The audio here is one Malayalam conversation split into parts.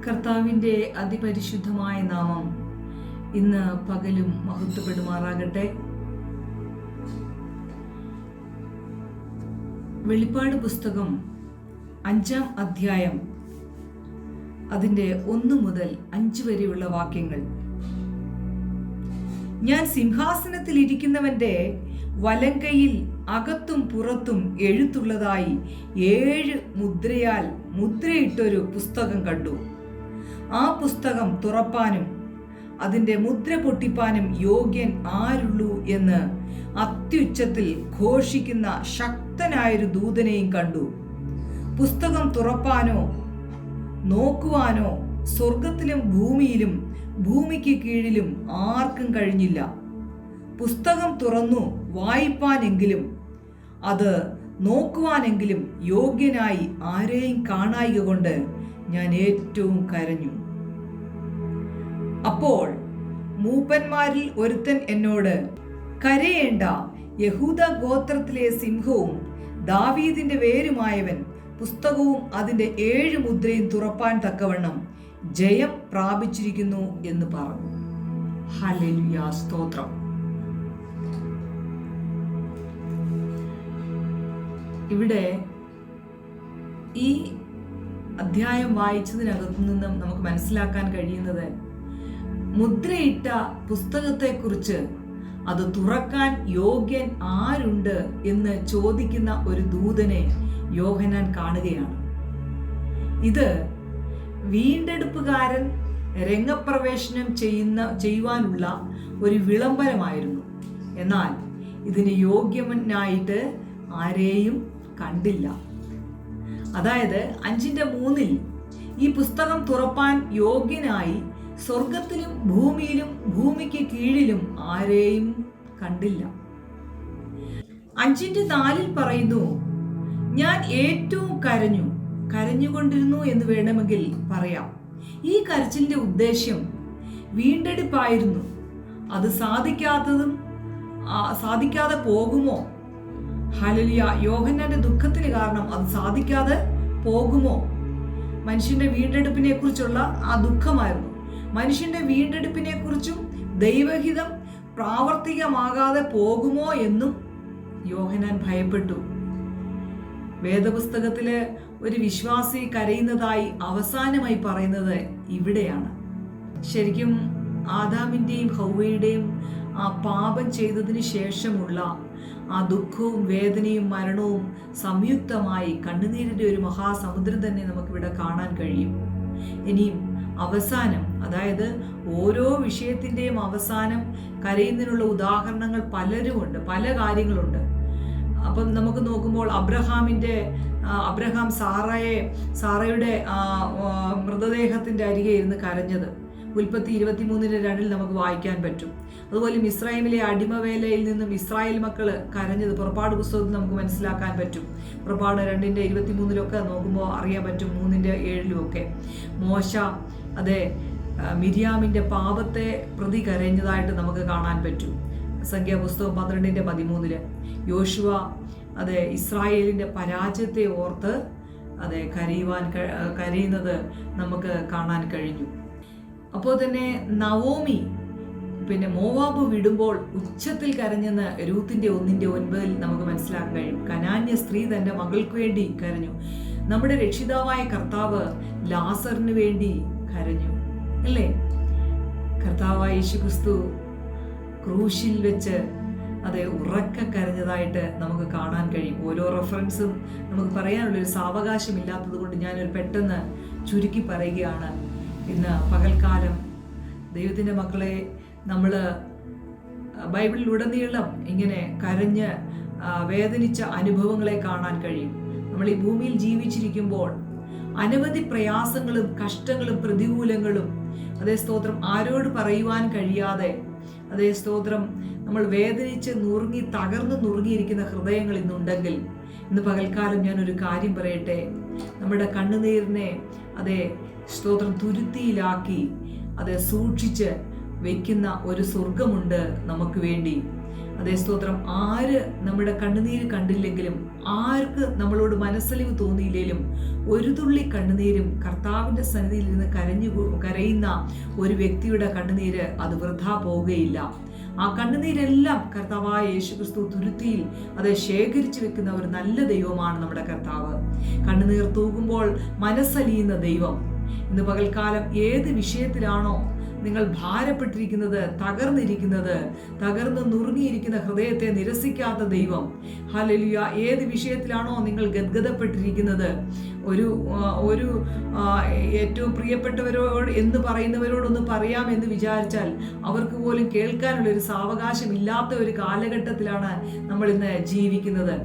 കർത്താവിൻ്റെ അതിപരിശുദ്ധമായ നാമം ഇന്ന് പകലും മഹത്വപ്പെടുമാറാകട്ടെ. വെളിപ്പാട് പുസ്തകം 5-ാം അധ്യായം അതിൻ്റെ 1 മുതൽ 5 വരെയുള്ള വാക്യങ്ങൾ. ഞാൻ സിംഹാസനത്തിൽ ഇരിക്കുന്നവന്റെ വലങ്കയിൽ അകത്തും പുറത്തും എഴുത്തുള്ളതായി 7 മുദ്രയാൽ മുദ്രയിട്ടൊരു പുസ്തകം കണ്ടു. ആ പുസ്തകം തുറപ്പാനും അതിൻ്റെ മുദ്ര പൊട്ടിപ്പാനും യോഗ്യൻ ആരുള്ളൂ എന്ന് അത്യുച്ചത്തിൽ ഘോഷിക്കുന്ന ശക്തനായൊരു ദൂതനെയും കണ്ടു. പുസ്തകം തുറപ്പാനോ നോക്കുവാനോ സ്വർഗത്തിലും ഭൂമിയിലും ഭൂമിക്ക് കീഴിലും ആർക്കും കഴിഞ്ഞില്ല. പുസ്തകം തുറന്നു വായിപ്പാനെങ്കിലും അത് നോക്കുവാനെങ്കിലും യോഗ്യനായി ആരെയും കാണായിക കൊണ്ട് ഞാൻ ഏറ്റവും കരഞ്ഞു. അപ്പോൾ മൂപ്പന്മാരിൽ ഒരുത്തൻ എന്നോട്, കരയേണ്ട, യഹൂദ ഗോത്രത്തിലെ സിംഹവും ദാവീദിന്റെ വേരുമായവൻ പുസ്തകവും അതിന്റെ 7 മുദ്രയും തുറപ്പാൻ തക്കവണ്ണം ജയം പ്രാപിച്ചിരിക്കുന്നു എന്ന് പറഞ്ഞു. ഹല്ലേലൂയ, സ്തോത്രം. ഇവിടെ ഈ അധ്യായം വായിച്ചതിനകത്തു നിന്നും നമുക്ക് മനസ്സിലാക്കാൻ കഴിയുന്നത്, മുദ്രയിട്ട പുസ്തകത്തെക്കുറിച്ച് അത് തുറക്കാൻ യോഗ്യൻ ആരുണ്ട് എന്ന് ചോദിക്കുന്ന ഒരു ദൂതനെ യോഹന്നാൻ കാണുകയാണ്. ഇത് വീണ്ടെടുപ്പുകാരൻ രംഗപ്രവേശനം ചെയ്യുവാനുള്ള ഒരു വിളംബരമായിരുന്നു. എന്നാൽ ഇതിന് യോഗ്യനായിട്ട് ആരെയും കണ്ടില്ല. അതായത് 5:3 ഈ പുസ്തകം തുറപ്പാൻ യോഗ്യനായി സ്വർഗത്തിലും ഭൂമിയിലും ഭൂമിക്ക് കീഴിലും ആരെയും കണ്ടില്ല. 5:4 പറയുന്നു, ഞാൻ ഏറ്റവും കരഞ്ഞുകൊണ്ടിരുന്നു എന്ന് വേണമെങ്കിൽ പറയാം. ഈ കരച്ചിലിന്റെ ഉദ്ദേശ്യം വീണ്ടെടുപ്പായിരുന്നു. അത് സാധിക്കാതെ പോകുമോ? ഹല്ലേലൂയ. യോഹന്നാന്റെ ദുഃഖത്തിന് കാരണം അത് സാധിക്കാതെ പോകുമോ? മനുഷ്യന്റെ വീണ്ടെടുപ്പിനെ കുറിച്ചുള്ള ആ ദുഃഖമായിരുന്നു. മനുഷ്യന്റെ വീണ്ടെടുപ്പിനെ കുറിച്ചും ദൈവഹിതം പ്രാവർത്തികമാകാതെ പോകുമോ എന്നും യോഹന്നാൻ ഭയപ്പെട്ടു. വേദപുസ്തകത്തില് ഒരു വിശ്വാസി കരയുന്നതായി അവസാനമായി പറയുന്നത് ഇവിടെയാണ്. ശരിക്കും ആദാമിന്റെയും ഹൗവയുടെയും ആ പാപം ചെയ്തതിന് ശേഷമുള്ള ആ ദുഃഖവും വേദനയും മരണവും സംയുക്തമായി കണ്ണുനീരിന്റെ ഒരു മഹാസമുദ്രം തന്നെ നമുക്കിവിടെ കാണാൻ കഴിയും. ഇനിയും അവസാനം, അതായത് ഓരോ വിഷയത്തിന്റെയും അവസാനം കരയുന്നതിനുള്ള ഉദാഹരണങ്ങൾ പലരുമുണ്ട്, പല കാര്യങ്ങളുണ്ട്. അപ്പം നമുക്ക് നോക്കുമ്പോൾ അബ്രഹാമിന്റെ അബ്രഹാം സാറയുടെ മൃതദേഹത്തിൻ്റെ അരികെ ഇരുന്ന് കരഞ്ഞത് ഉൽപ്പത്തി 23:2 നമുക്ക് വായിക്കാൻ പറ്റും. അതുപോലെ മിസ്രൈമിലെ അടിമവേലയിൽ നിന്നും ഇസ്രായേൽ മക്കൾ കരഞ്ഞത് പുറപ്പാട് പുസ്തകത്തിൽ നമുക്ക് മനസ്സിലാക്കാൻ പറ്റും. പുറപ്പാട് 2:23 നോക്കുമ്പോൾ അറിയാൻ പറ്റും, 3:7 മോശ അതെ മിരിയാമിൻ്റെ പാപത്തെ പ്രതി കരഞ്ഞതായിട്ട് നമുക്ക് കാണാൻ പറ്റും. സംഖ്യാപുസ്തകം 12:13 യോശുവ അതെ ഇസ്രായേലിൻ്റെ പരാജയത്തെ ഓർത്ത് അതെ കരയുന്നത് നമുക്ക് കാണാൻ കഴിഞ്ഞു. അപ്പോൾ തന്നെ നവോമി മോവാബ് വിടുമ്പോൾ ഉച്ചത്തിൽ കരഞ്ഞെന്ന് രൂത്തിന്റെ 1:9 നമുക്ക് മനസ്സിലാക്കാൻ കഴിയും. കനാന്യ സ്ത്രീ തന്റെ മകൾക്ക് വേണ്ടി കരഞ്ഞു. നമ്മുടെ രക്ഷിതാവായ കർത്താവ് ലാസറിന് വേണ്ടി കരഞ്ഞു അല്ലേ? കർത്താവായ യേശുക്രിസ്തു ക്രൂശിൽ വെച്ച് അതെ ഉറക്ക കരഞ്ഞതായിട്ട് നമുക്ക് കാണാൻ കഴിയും. ഓരോ റെഫറൻസും നമുക്ക് പറയാനുള്ളൊരു സാവകാശം ഇല്ലാത്തത് കൊണ്ട് ഞാനൊരു പെട്ടെന്ന് ചുരുക്കി പറയുകയാണ്. ഇന്ന് പകൽക്കാലം ദൈവത്തിൻ്റെ മക്കളെ, നമ്മൾ ബൈബിളിലുടനീളം ഇങ്ങനെ കരഞ്ഞ് വേദനിച്ച അനുഭവങ്ങളെ കാണാൻ കഴിയും. നമ്മൾ ഈ ഭൂമിയിൽ ജീവിച്ചിരിക്കുമ്പോൾ അനവധി പ്രയാസങ്ങളും കഷ്ടങ്ങളും പ്രതികൂലങ്ങളും അതേ സ്തോത്രം ആരോട് പറയുവാൻ കഴിയാതെ അതേ സ്തോത്രം നമ്മൾ വേദനിച്ച് തകർന്നു നുറുങ്ങിയിരിക്കുന്ന ഹൃദയങ്ങൾ ഇന്നുണ്ടെങ്കിൽ ഇന്ന് പകൽക്കാലം ഞാനൊരു കാര്യം പറയട്ടെ. നമ്മുടെ കണ്ണുനീരിനെ അതേ സ്തോത്രം തുരുത്തിയിലാക്കി അതെ സൂക്ഷിച്ച് വെക്കുന്ന ഒരു സ്വർഗമുണ്ട് നമുക്ക് വേണ്ടി. അതേ സ്തോത്രം ആര് നമ്മുടെ കണ്ണുനീര് കണ്ടില്ലെങ്കിലും, ആർക്ക് നമ്മളോട് മനസ്സലിവ് തോന്നിയില്ലെങ്കിലും, ഒരു തുള്ളി കണ്ണുനീരും കർത്താവിൻ്റെ സന്നിധിയിൽ നിന്ന് കരയുന്ന ഒരു വ്യക്തിയുടെ കണ്ണുനീര് അത് വൃഥാ പോവുകയില്ല. ആ കണ്ണുനീരെല്ലാം കർത്താവായ യേശുക്രിസ്തു തുരുത്തിയിൽ അത് ശേഖരിച്ചു വെക്കുന്ന ഒരു നല്ല ദൈവമാണ് നമ്മുടെ കർത്താവ്. കണ്ണുനീർ തൂകുമ്പോൾ മനസ്സലിയുന്ന ദൈവം. ഇന്ന് പകൽക്കാലം ഏത് വിഷയത്തിലാണോ നിങ്ങൾ ഭാരപ്പെട്ടിരിക്കുന്നത്, തകർന്ന് നുറുങ്ങിയിരിക്കുന്ന ഹൃദയത്തെ നിരസിക്കാത്ത ദൈവം, ഹല്ലേലൂയ, ഏത് വിഷയത്തിലാണോ നിങ്ങൾ ഗദ്ഗദപ്പെട്ടിരിക്കുന്നത്, ഒരു ഏറ്റവും പ്രിയപ്പെട്ടവരോട് എന്ന് പറയുന്നവരോടൊന്ന് പറയാമെന്ന് വിചാരിച്ചാൽ അവർക്ക് പോലും കേൾക്കാനുള്ളൊരു സാവകാശം ഇല്ലാത്ത ഒരു കാലഘട്ടത്തിലാണ് നമ്മൾ ഇന്ന് ജീവിക്കുന്നത്.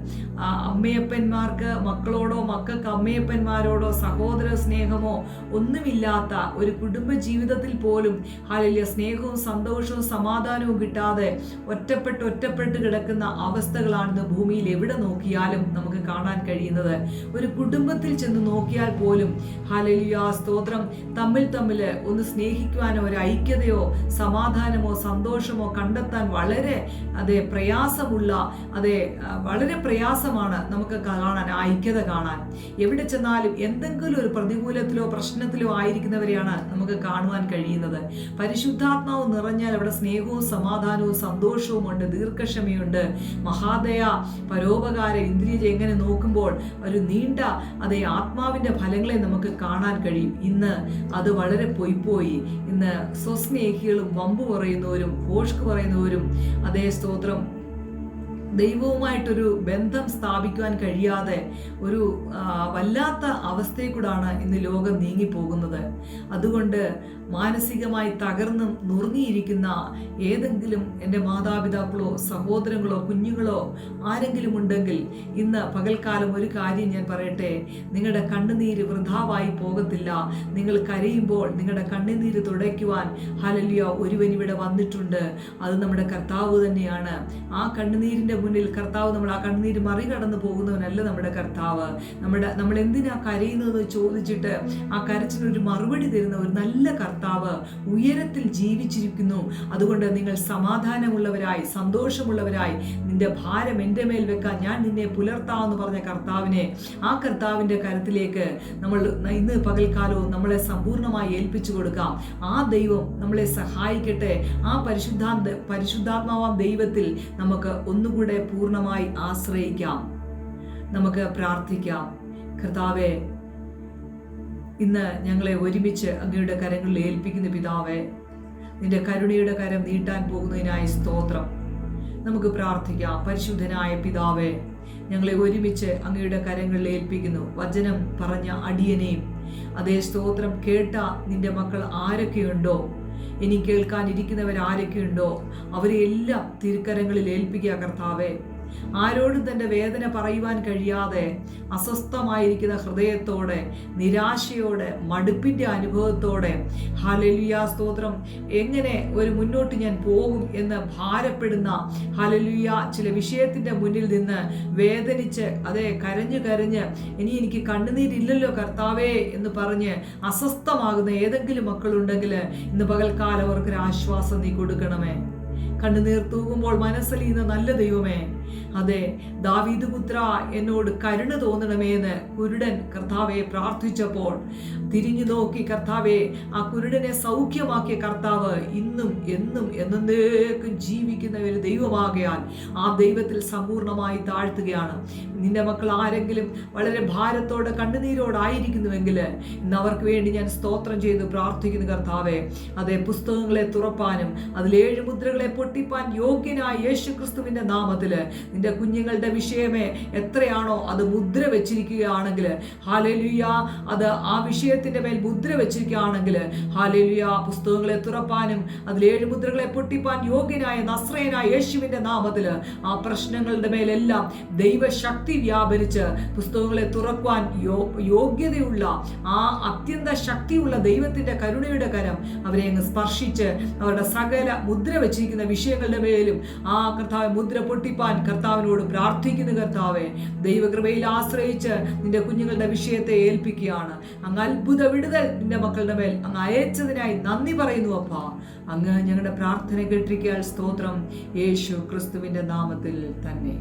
അമ്മയപ്പന്മാർക്ക് മക്കളോടോ, മക്കൾക്ക് അമ്മയപ്പന്മാരോടോ സഹോദര സ്നേഹമോ ഒന്നുമില്ലാത്ത ഒരു കുടുംബ ജീവിതത്തിൽ പോലും ഹല്ലേലൂയ സ്നേഹവും സന്തോഷവും സമാധാനവും കിട്ടാതെ ഒറ്റപ്പെട്ട് കിടക്കുന്ന അവസ്ഥകളാണ് ഭൂമിയിൽ എവിടെ നോക്കിയാലും നമുക്ക് കാണാൻ കഴിയുന്നത്. ഒരു കുടുംബത്തിൽ ചെന്ന് നോക്കിയാൽ പോലും ഹല്ലേലൂയ സ്തോത്രം തമ്മിൽ ഒന്ന് സ്നേഹിക്കുവാനോ ഒരു ഐക്യതയോ സമാധാനമോ സന്തോഷമോ കണ്ടെത്താൻ വളരെ പ്രയാസമാണ് നമുക്ക് കാണാൻ, ആ ഐക്യത കാണാൻ. എവിടെ ചെന്നാലും എന്തെങ്കിലും ഒരു പ്രതികൂലത്തിലോ പ്രശ്നത്തിലോ ആയിരിക്കുന്നവരെയാണ് നമുക്ക് കാണുവാൻ കഴിയുന്നത്. പരിശുദ്ധാത്മാവ് നിറഞ്ഞാൽ അവിടെ സ്നേഹവും സമാധാനവും സന്തോഷവും ഉണ്ട്, ദീർഘക്ഷമയുണ്ട്, മഹാദയ, പരോപകാര, ഇന്ദ്രിയ എങ്ങനെ നോക്കുമ്പോൾ ഒരു നീണ്ട ആത്മാവിന്റെ ഫലങ്ങളെ നമുക്ക് കാണാൻ കഴിയും. ഇന്ന് അത് വളരെ പോയി. ഇന്ന് സ്വസ്നേഹികളും വമ്പ് പറയുന്നവരും ഭോഷ്ക് പറയുന്നവരും അതേ സ്തോത്രം ദൈവവുമായിട്ടൊരു ബന്ധം സ്ഥാപിക്കുവാൻ കഴിയാതെ ഒരു വല്ലാത്ത അവസ്ഥയിൽ കൂടാണ് ഇന്ന് ലോകം നീങ്ങിപ്പോകുന്നത്. അതുകൊണ്ട് മാനസികമായി തകർന്ന് നുറുങ്ങിയിരിക്കുന്ന ഏതെങ്കിലും എൻ്റെ മാതാപിതാക്കളോ സഹോദരങ്ങളോ കുഞ്ഞുങ്ങളോ ആരെങ്കിലും ഉണ്ടെങ്കിൽ ഇന്ന് പകൽക്കാലം ഒരു കാര്യം ഞാൻ പറയട്ടെ, നിങ്ങളുടെ കണ്ണുനീര് വൃഥാവായി പോകത്തില്ല. നിങ്ങൾ കരയുമ്പോൾ നിങ്ങളുടെ കണ്ണുനീര് തുടയ്ക്കുവാൻ ഹല്ലേലൂയ ഒരുവൻ ഇവിടെ വന്നിട്ടുണ്ട്. അത് നമ്മുടെ കർത്താവ് തന്നെയാണ്. ആ കണ്ണുനീരിൻ്റെ മുന്നിൽ കർത്താവ് നമ്മൾ ആ കണ്ണുനീര് മറികടന്നു പോകുന്നവനല്ല നമ്മുടെ കർത്താവ്. നമ്മൾ എന്തിനാ കരയുന്നത് ചോദിച്ചിട്ട് ആ കരച്ചിനൊരു മറുപടി തരുന്ന ഒരു നല്ല കർത്താവ് ഉയരത്തിൽ ജീവിച്ചിരിക്കുന്നു. അതുകൊണ്ട് നിങ്ങൾ സമാധാനമുള്ളവരായി സന്തോഷമുള്ളവരായി നിന്റെ ഭാരം എൻ്റെ മേൽ വെക്കാൻ ഞാൻ നിന്നെ പുലർത്താമെന്ന് പറഞ്ഞ കർത്താവിനെ, ആ കർത്താവിൻ്റെ കരത്തിലേക്ക് നമ്മൾ ഇന്ന് പകൽക്കാലവും നമ്മളെ സമ്പൂർണ്ണമായി ഏൽപ്പിച്ചു കൊടുക്കാം. ആ ദൈവം നമ്മളെ സഹായിക്കട്ടെ. ആ പരിശുദ്ധാത്മാവാം ദൈവത്തിൽ നമുക്ക് ഒന്നുകൂടെ പൂർണ്ണമായി ആശ്രയിക്കാം. നമുക്ക് പ്രാർത്ഥിക്കാം. കർത്താവേ, ഇന്ന് ഞങ്ങളെ ഒരുമിച്ച് അങ്ങയുടെ കരങ്ങളിൽ ഏൽപ്പിക്കുന്ന പിതാവേ, നിന്റെ കരുണയുടെ കരം നീട്ടാൻ പോകുന്നതിനായി സ്തോത്രം. നമുക്ക് പ്രാർത്ഥിക്കാം. പരിശുദ്ധനായ പിതാവേ, ഞങ്ങളെ ഒരുമിച്ച് അങ്ങയുടെ കരങ്ങളിൽ ഏൽപ്പിക്കുന്നു. വചനം പറഞ്ഞ അടിയനെയും അതേ സ്തോത്രം കേട്ട നിന്റെ മക്കൾ ആരൊക്കെയുണ്ടോ, ഇനി കേൾക്കാനിരിക്കുന്നവർ ആരൊക്കെയുണ്ടോ അവരെ എല്ലാം തിരുക്കരങ്ങളിൽ ഏൽപ്പിക്കുക കർത്താവേ. ആരോടും തൻ്റെ വേദന പറയുവാൻ കഴിയാതെ അസ്വസ്ഥമായിരിക്കുന്ന ഹൃദയത്തോടെ, നിരാശയോടെ, മടുപ്പിൻ്റെ അനുഭവത്തോടെ, ഹല്ലേലൂയ സ്തോത്രം, എങ്ങനെ ഒരു മുന്നോട്ട് ഞാൻ പോകും എന്ന് ഭാരപ്പെടുന്ന, ഹല്ലേലൂയ, ചില വിഷയത്തിൻ്റെ മുന്നിൽ നിന്ന് വേദനിച്ച് കരഞ്ഞ് ഇനി എനിക്ക് കണ്ണുനീരില്ലല്ലോ കർത്താവേ എന്ന് പറഞ്ഞ് അസ്വസ്ഥമാകുന്ന ഏതെങ്കിലും മക്കളുണ്ടെങ്കിൽ ഇന്ന് പകൽക്കാലം അവർക്കൊരു ആശ്വാസം നീ കൊടുക്കണമേ. കണ്ണുനീർ തൂകുമ്പോൾ മനസ്സലിയുന്ന നല്ല ദൈവമേ, ദാവീദ് പുത്ര എന്നോട് കരുണ തോന്നണമേ എന്ന് കുരുടൻ കർത്താവെ പ്രാർത്ഥിച്ചപ്പോൾ തിരിഞ്ഞു നോക്കി കർത്താവെ ആ കുരുടനെ സൗഖ്യമാക്കിയ കർത്താവ് ഇന്നും എന്നും എന്നേക്കും ജീവിക്കുന്ന ഒരു ദൈവമാകയാൽ ആ ദൈവത്തിൽ സമ്പൂർണമായി താഴ്ത്തുകയാണ്. നിന്റെ മക്കൾ ആരെങ്കിലും വളരെ ഭാരത്തോടെ കണ്ണുനീരോടായിരിക്കുന്നുവെങ്കിൽ ഇന്ന് അവർക്ക് വേണ്ടി ഞാൻ സ്തോത്രം ചെയ്ത് പ്രാർത്ഥിക്കുന്നു കർത്താവെ. പുസ്തകങ്ങളെ തുറപ്പാനും അതിൽ 7 മുദ്രകളെ പൊട്ടിപ്പാൻ യോഗ്യനായ യേശു ക്രിസ്തുവിന്റെ നാമത്തില് നിന്റെ കുഞ്ഞുങ്ങളുടെ വിഷയമേ എത്രയാണോ അത് മുദ്ര വെച്ചിരിക്കുകയാണെങ്കിൽ, ഹല്ലേലൂയ, അത് ആ വിഷയത്തിന്റെ മേൽ മുദ്ര വെച്ചിരിക്കുകയാണെങ്കിൽ, ഹല്ലേലൂയ, പുസ്തകങ്ങളെ തുറപ്പാനും അതിൽ 7 മുദ്രകളെ പൊട്ടിപ്പാൻ യോഗ്യനായ നസ്രയനായ യേശുവിന്റെ നാമത്തില് ആ പ്രശ്നങ്ങളുടെ മേലെല്ലാം ദൈവശക്തി വ്യാപരിച്ച് പുസ്തകങ്ങളെ തുറക്കുവാൻ യോഗ്യതയുള്ള ആ അത്യന്ത ശക്തിയുള്ള ദൈവത്തിന്റെ കരുണയുടെ കരം അവരെ അങ്ങ് സ്പർശിച്ച് അവരുടെ സകല മുദ്ര വെച്ചിരിക്കുന്ന വിഷയങ്ങളുടെ മേലും ആ കർത്താവ് മുദ്ര പൊട്ടിപ്പാൻ കർത്താവിനോട് പ്രാർത്ഥിക്കുന്നു കർത്താവെ. ദൈവകൃപയിൽ ആശ്രയിച്ച് നിന്റെ കുഞ്ഞുങ്ങളുടെ വിഷയത്തെ ഏൽപ്പിക്കുകയാണ്. അങ്ങ് അത്ഭുത വിടുതൽ നിന്റെ മക്കളുടെ മേൽ അങ്ങ് അയച്ചതിനായി നന്ദി പറയുന്നു അപ്പാ. അങ്ങ് ഞങ്ങളുടെ പ്രാർത്ഥന കേട്ടിരിക്കാൻ സ്തോത്രം, യേശു ക്രിസ്തുവിന്റെ നാമത്തിൽ തന്നെ.